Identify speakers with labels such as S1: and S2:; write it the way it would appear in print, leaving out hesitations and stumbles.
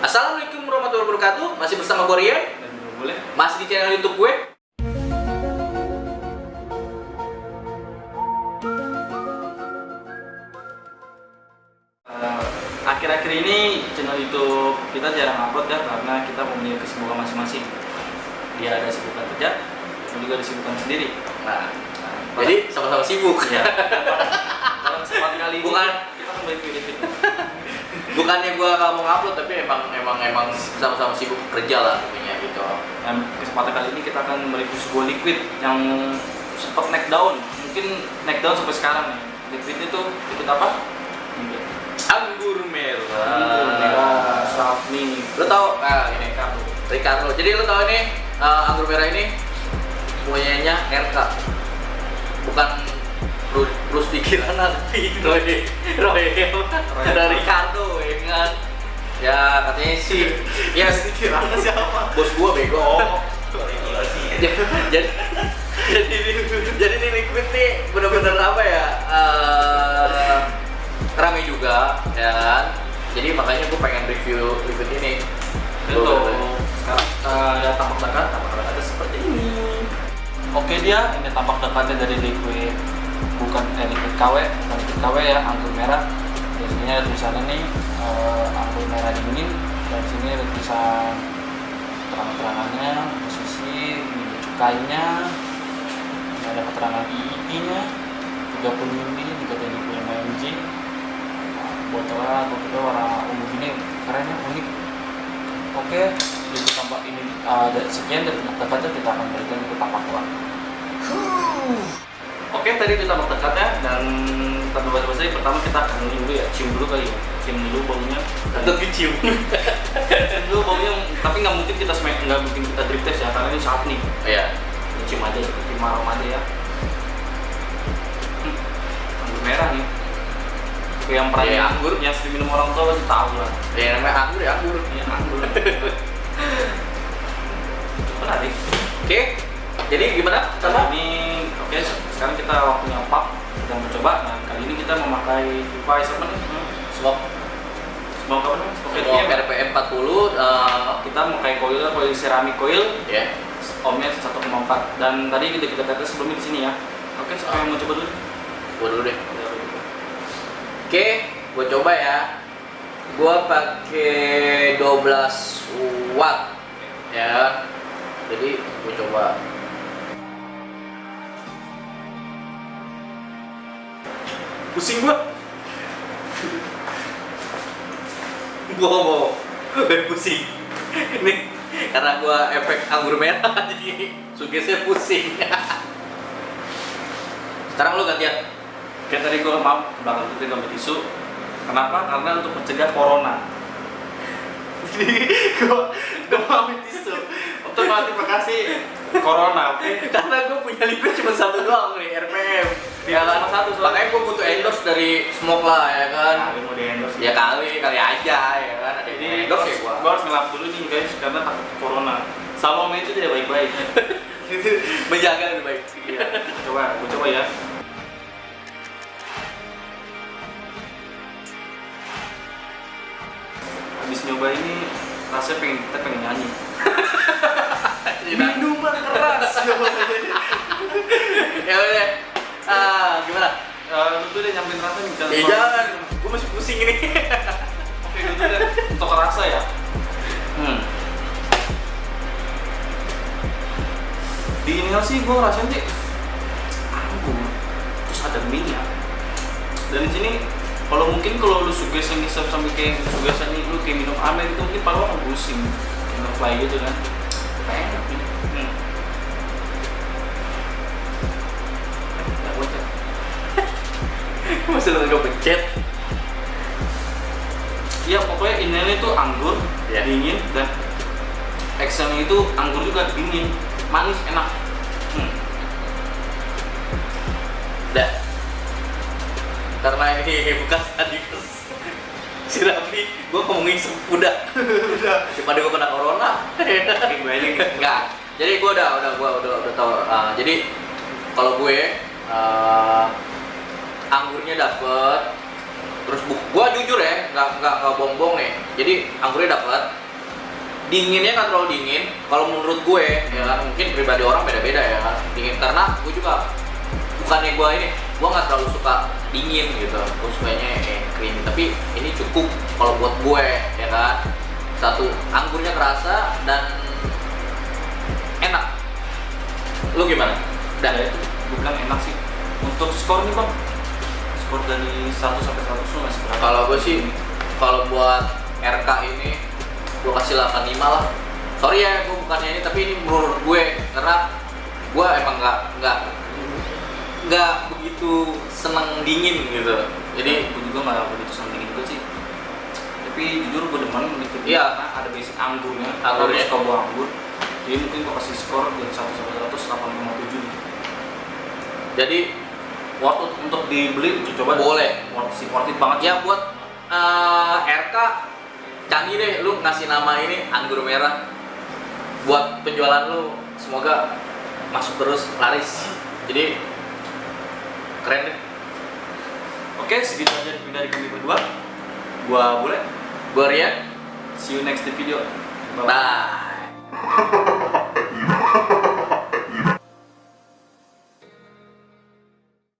S1: Assalamualaikum warahmatullahi wabarakatuh. Masih bersama gue Rian.
S2: Dan boleh.
S1: Masih di channel YouTube gue.
S2: Akhir-akhir ini channel YouTube kita jarang upload ya, karena kita mempunyai kesibukan masing-masing. Dia ada sibukan kerja, dan juga ada sibukan sendiri.
S1: Nah, jadi sama-sama sibuk.
S2: Ya. Dalam kesempatan kali ini
S1: Bukan.
S2: kita akan beri
S1: Bukannya gue nggak mau ngupload, tapi emang sama-sama sibuk kerja lah intinya gitu.
S2: Dan kesempatan kali ini kita akan mereview sebuah liquid yang sempat naik daun, mungkin naik daun sampai sekarang nih. Liquid itu liquid apa?
S1: Anggur merah.
S2: Anggur merah Sapni.
S1: Lo tau? Nah, ini
S2: Ricardo.
S1: Ricardo. Jadi lo tau ini anggur merah ini punyanya RK, bukan plus pikiran tapi Roy Ricardo ya kan. Ya katanya sih ya
S2: Pikirannya siapa?
S1: bos gua bego.
S2: Oh.
S1: jadi jadi ini liquid nih bener-bener apa ya, rame juga ya kan. Jadi makanya gue pengen review liquid ini.
S2: Itu sekarang ya tampak dekatnya seperti ini. Oke, dia ini tampak dekatnya dari liquid, bukan liquid KW, bukan liquid KW ya, anggur merah. Di sini ada tulisannya nih, anggur merah dingin. Dan sini ada tulisan terang-terangannya, posisi, ini cukainya, ini ada keterangan IIP-nya, 30 ml, 375 mg. Botolnya warna ungu gini, keren ya, unik. Oke, jadi tampak ini sekian dari tampak dekatnya, kita akan berikan ke tampak luar. Oke, tadi itu tampak dekatnya, dan tanpa basa-basi pertama kita akan dulu ya, cium dulu kali ya, cium dulu baunya.
S1: Tentu kecium.
S2: Cium dulu baunya, tapi nggak mungkin kita nggak mungkin kita drip test ya, karena ini saat nih.
S1: Iya.
S2: Cium aja seperti marom aja ya. Anggur merah nih. Yang pernah
S1: Ya, anggur.
S2: yang sering minum orang tua pasti tahu lah.
S1: Ya namanya anggur ya anggur.
S2: Ini anggur. Menarik.
S1: Oke. Jadi gimana? Sama?
S2: Ini oke, sekarang kita waktunya pub kita mencoba. Nah, kali ini kita memakai device apa nih?
S1: Smoke
S2: Smoke apa nih? Smoke
S1: Smoke
S2: RPM.
S1: RPM 40
S2: Kita memakai coil ceramik coil,
S1: ya.
S2: ohmnya 1,4. Dan tadi kita tes sebelumnya di sini ya. Oke, siapa yang mau coba dulu?
S1: Gua dulu deh. Oke, gua coba ya. Gua pakai 12 watt ya. Jadi gua coba. Pusing gua. Wow, pusing. Nih, karena gua efek anggur merah jadi sugesnya pusing. Sekarang lu gantian.
S2: Kayak tadi gue maaf ke belakang itu ngambil tisu. Kenapa? Karena untuk mencegah corona. Jadi gue mau ambil tisu untuk mengantisipasi corona. Oke?
S1: Karena gue punya liquid cuma satu doang nih, RPM. Ya kan?
S2: Cuma satu soalnya.
S1: Makanya gue butuh endorse dari Smoke lah ya kan.
S2: Kali mau di endorse.
S1: Ya kali aja ya kan. Ada
S2: Jadi
S1: yang endorse ya
S2: gue
S1: gua.
S2: harus ngelap dulu nih guys, karena takut corona. Salome itu tidak baik-baik.
S1: Menjaga lebih baik.
S2: Iya. Gue coba ya. Habis nyoba ini rasanya kita pengen nyanyi.
S1: Minuman keras. Ya udah. Gimana?
S2: Lu tuh udah nyampein rasa nih.
S1: Ya jangan. Gue masih pusing ini.
S2: Oke, gue tuh udah untuk rasa ya. Di inhale sih gue ngerasain sih anggur, terus ada minyak. Dan di sini kalau lu suges yang ngisap sampai kayak sugesan nih, lu kayak minum amer itu mungkin paling orang pusing, minum fly gitu kan. Enak nih. Nggak bocor.
S1: Masih nggak pencet.
S2: Iya, pokoknya inhale itu anggur,
S1: Ya.
S2: dingin, dan exhale itu anggur juga dingin, manis, enak.
S1: Dah. Karena ini bekas tadi si Raffi, gue ngomongin udah daripada gue kena corona.
S2: Kayak gue aja gitu.
S1: Enggak. Jadi gue udah tahu. Jadi kalau gue anggurnya dapet, Terus gua jujur ya, nggak bohong-bohong nih. Jadi anggurnya dapat, dinginnya nggak terlalu dingin. Kalau menurut gue, ya kan, mungkin pribadi orang beda-beda ya kan. Dingin karena gue juga bukannya gue nggak terlalu suka dingin gitu. Gue sukanya kayak creamy. Tapi ini cukup kalau buat gue, ya kan. Satu, anggurnya kerasa dan enak. Lu gimana?
S2: Dan ya itu gue bilang enak sih. Untuk skor nih bang, skor dari 1 sampai 100 lu masih berapa?
S1: Kalau gue sih, kalau buat RK ini gue kasih 85 lah. Sorry ya, gue bukannya ini, tapi ini menurut gue karena gue emang nggak begitu seneng dingin gitu. Jadi
S2: gue juga nggak begitu seneng dingin juga sih. Tapi jujur gue demen gitu.
S1: Iya.
S2: Karena ada basic anggurnya.
S1: Anggurnya.
S2: Kalau buah anggur, jadi mungkin gue kasih skor dari 1 sampai 100 8,7.
S1: jadi
S2: Worth it untuk dibeli, coba
S1: boleh.
S2: worth it banget.
S1: Ya buat RK canggih deh, lu ngasih nama ini anggur merah. Buat penjualan lu semoga masuk terus, laris. Jadi keren deh.
S2: Oke, segitu aja dari kami berdua. Gua Bule.
S1: Gua Rian.
S2: See you next video.
S1: Bye.